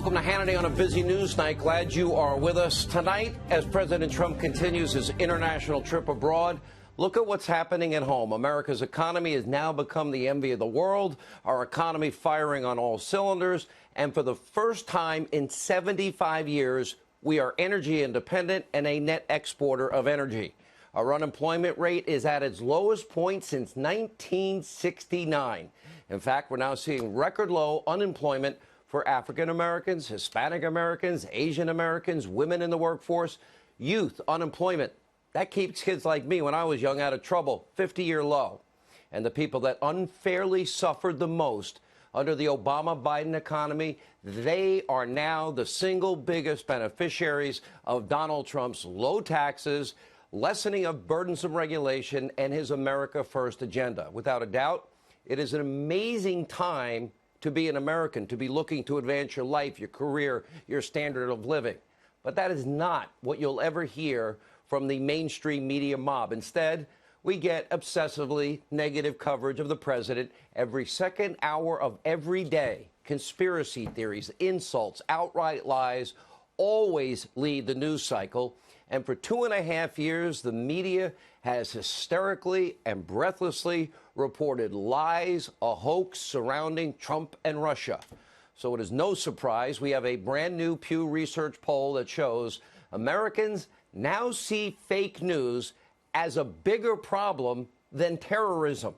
Welcome to Hannity on a busy news night. Glad you are with us tonight as President Trump continues his international trip abroad. Look at what's happening at home. America's economy has now become the envy of the world. Our economy firing on all cylinders. And for the first time in 75 years, we are energy independent and a net exporter of energy. Our unemployment rate is at its lowest point since 1969. In fact, we're now seeing record low unemployment for African Americans, Hispanic Americans, Asian Americans, women in the workforce, youth unemployment. That keeps kids like me when I was young out of trouble, 50-year low. And the people that unfairly suffered the most under the Obama-Biden economy, they are now the single biggest beneficiaries of Donald Trump's low taxes, lessening of burdensome regulation, and his America First agenda. Without a doubt, it is an amazing time to be an American, to be looking to advance your life, your career, your standard of living. But that is not what you'll ever hear from the mainstream media mob. Instead, we get obsessively negative coverage of the president every second hour of every day. Conspiracy theories, insults, outright lies always lead the news cycle. And for 2.5 years, the media has hysterically and breathlessly reported lies, a hoax surrounding Trump and Russia. So it is no surprise we have a brand new Pew Research poll that shows Americans now see fake news as a bigger problem than terrorism.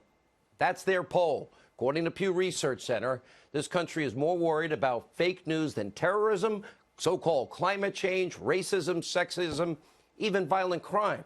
That's their poll. According to Pew Research Center, this country is more worried about fake news than terrorism, so-called climate change, racism, sexism, even violent crime.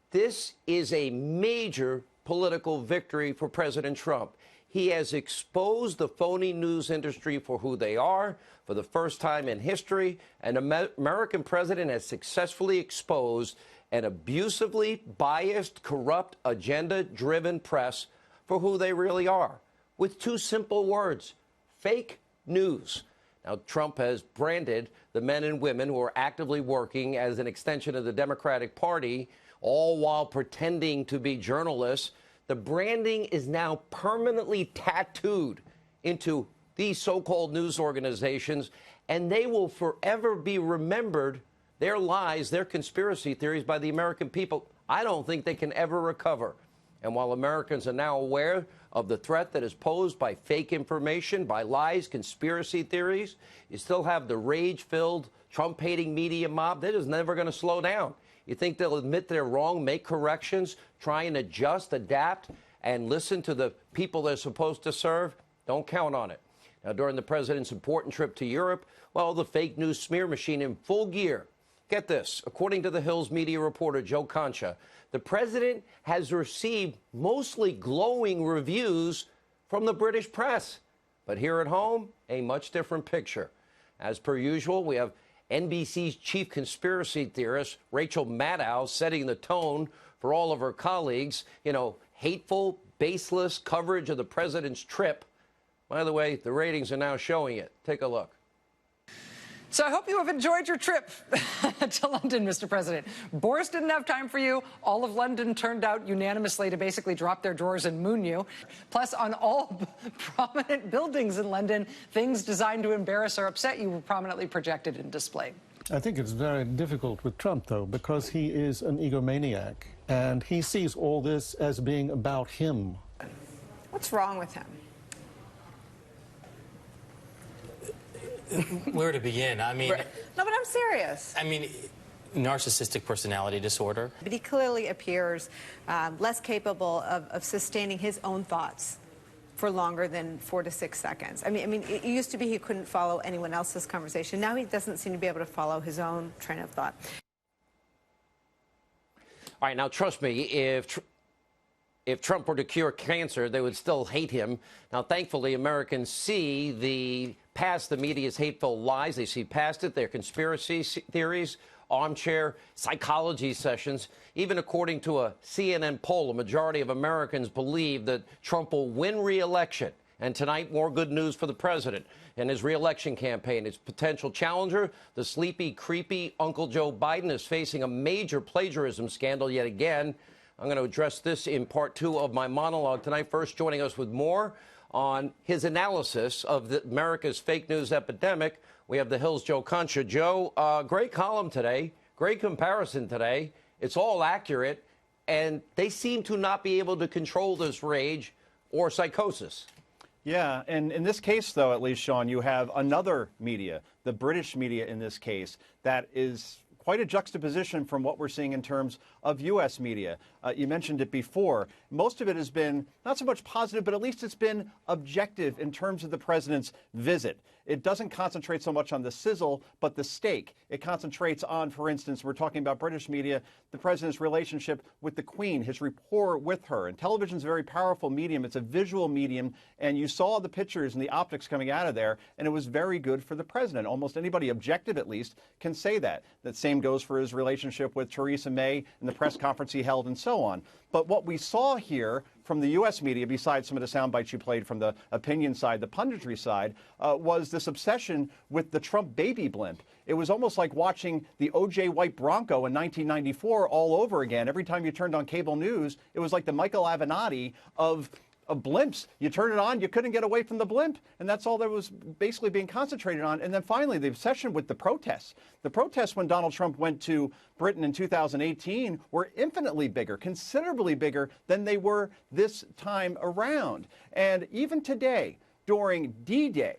This is a major political victory for President Trump. He has exposed the phony news industry for who they are. For the first time in history, an American president has successfully exposed an abusively biased, corrupt, agenda-driven press for who they really are, with two simple words: fake news. Now, Trump has branded the men and women who are actively working as an extension of the Democratic Party, all while pretending to be journalists. The branding is now permanently tattooed into these so-called news organizations, and they will forever be remembered, their lies, their conspiracy theories, by the American people. I don't think they can ever recover. And while Americans are now aware of the threat that is posed by fake information, by lies, conspiracy theories, you still have the rage-filled, Trump-hating media mob. They're just never going to slow down. You think they'll admit they're wrong, make corrections, try and adjust, adapt, and listen to the people they're supposed to serve? Don't count on it. Now, during the president's important trip to Europe, well, the fake news smear machine in full gear. Get this. According to the Hill's media reporter Joe Concha, the president has received mostly glowing reviews from the British press. But here at home, a much different picture. As per usual, we have NBC's chief conspiracy theorist, Rachel Maddow, setting the tone for all of her colleagues. You know, hateful, baseless coverage of the president's trip. By the way, the ratings are now showing it. Take a look. So I hope you have enjoyed your trip to London, Mr. President. Boris didn't have time for you. All of London turned out unanimously to basically drop their drawers and moon you. Plus, on all prominent buildings in London, things designed to embarrass or upset you were prominently projected and displayed. I think it's very difficult with Trump, though, because he is an egomaniac, and he sees all this as being about him. What's wrong with him? Where to begin? I mean... No, but I'm serious. I mean, narcissistic personality disorder. But he clearly appears less capable of sustaining his own thoughts for longer than 4 to 6 seconds. I mean, it used to be he couldn't follow anyone else's conversation. Now he doesn't seem to be able to follow his own train of thought. All right, now trust me, if Trump were to cure cancer, they would still hate him. Now, thankfully, Americans see past the media's hateful lies. They see past it, their conspiracy theories, armchair psychology sessions. Even according to a CNN poll, a majority of Americans believe that Trump will win re-election. And tonight, more good news for the president and his re-election campaign. His potential challenger, the sleepy, creepy Uncle Joe Biden, is facing a major plagiarism scandal yet again. I'm going to address this in part 2 of my monologue tonight. First, joining us with more on his analysis of America's fake news epidemic, We have the Hill's Joe Concha. Joe, great column today, great comparison today. It's all accurate, and they seem to not be able to control this rage or psychosis. Yeah, and in this case, though, at least, Sean, you have another media, the British media in this case, that is quite a juxtaposition from what we're seeing in terms of U.S. media. You mentioned it before. Most of it has been not so much positive, but at least it's been objective in terms of the president's visit. It doesn't concentrate so much on the sizzle, but the steak. It concentrates on, for instance, we're talking about British media, the president's relationship with the Queen, his rapport with her. And television's a very powerful medium. It's a visual medium, and you saw the pictures and the optics coming out of there, and it was very good for the president. Almost anybody objective, at least, can say that. That same goes for his relationship with Theresa May and the press conference he held and so on. But what we saw here from the U.S. media, besides some of the sound bites you played from the opinion side, the punditry side, was this obsession with the Trump baby blimp. It was almost like watching the O.J. White Bronco in 1994 all over again. Every time you turned on cable news, it was like the Michael Avenatti of blimps. You turn it on, you couldn't get away from the blimp. And that's all that was basically being concentrated on. And then finally, the obsession with the protests. The protests when Donald Trump went to Britain in 2018 were infinitely bigger, considerably bigger than they were this time around. And even today, during D-Day,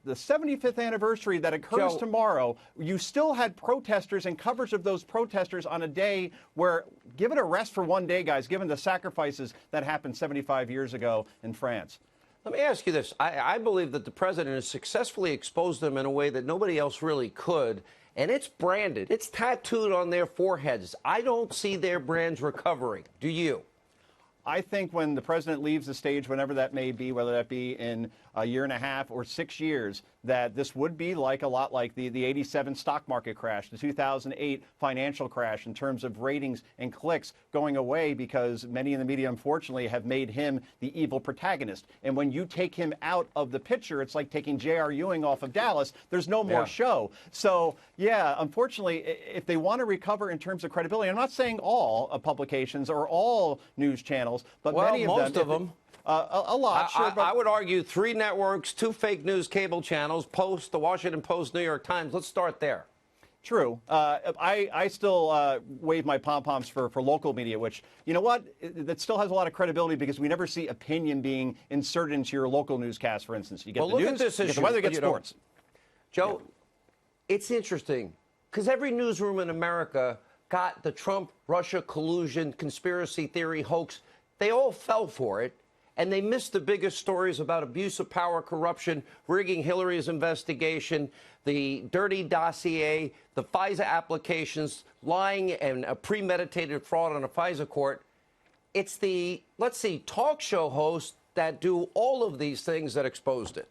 the 75th anniversary that occurs tomorrow, you still had protesters and coverage of those protesters on a day where, give it a rest for one day, guys, given the sacrifices that happened 75 years ago in France. Let me ask you this. I believe that the president has successfully exposed them in a way that nobody else really could, and it's branded. It's tattooed on their foreheads. I don't see their brands recovering. Do you? I think when the president leaves the stage, whenever that may be, whether that be in a year and a half or 6 years, that this would be like a lot like the 87 stock market crash, the 2008 financial crash in terms of ratings and clicks going away because many in the media, unfortunately, have made him the evil protagonist. And when you take him out of the picture, it's like taking J.R. Ewing off of Dallas. There's no more show. So, yeah, unfortunately, if they want to recover in terms of credibility, I'm not saying all publications or all news channels, but many of them. Most of them. A lot, sure. But I would argue 3 networks, 2 fake news cable channels, Post, the Washington Post, New York Times. Let's start there. True. I still wave my pom-poms for local media, which, you know what, that still has a lot of credibility because we never see opinion being inserted into your local newscast, for instance. You get the news, you get the weather, you get sports. Joe, it's interesting because every newsroom in America got the Trump-Russia collusion, conspiracy theory, hoax. They all fell for it. And they missed the biggest stories about abuse of power, corruption, rigging Hillary's investigation, the dirty dossier, the FISA applications, lying and a premeditated fraud on a FISA court. It's the, let's see, talk show hosts that do all of these things that exposed it.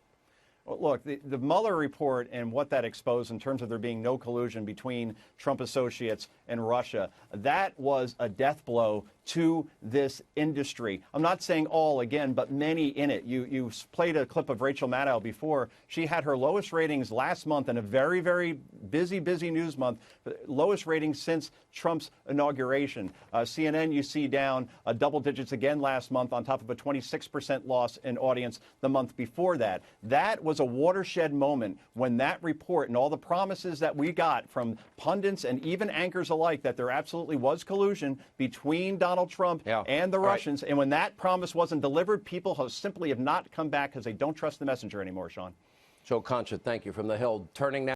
Well, look, the Mueller report and what that exposed in terms of there being no collusion between Trump associates and Russia, that was a death blow to this industry. I'm not saying all, again, but many in it. You played a clip of Rachel Maddow before. She had her lowest ratings last month in a very, very busy news month, lowest ratings since Trump's inauguration. CNN, you see, down double digits again last month on top of a 26% loss in audience the month before that. That was a watershed moment when that report and all the promises that we got from pundits and even anchors alike that there absolutely was collusion between Donald Trump and the Russians. And when that promise wasn't delivered, people simply have not come back because they don't trust the messenger anymore, Sean. Joe Concha, thank you from the Hill. Turning now.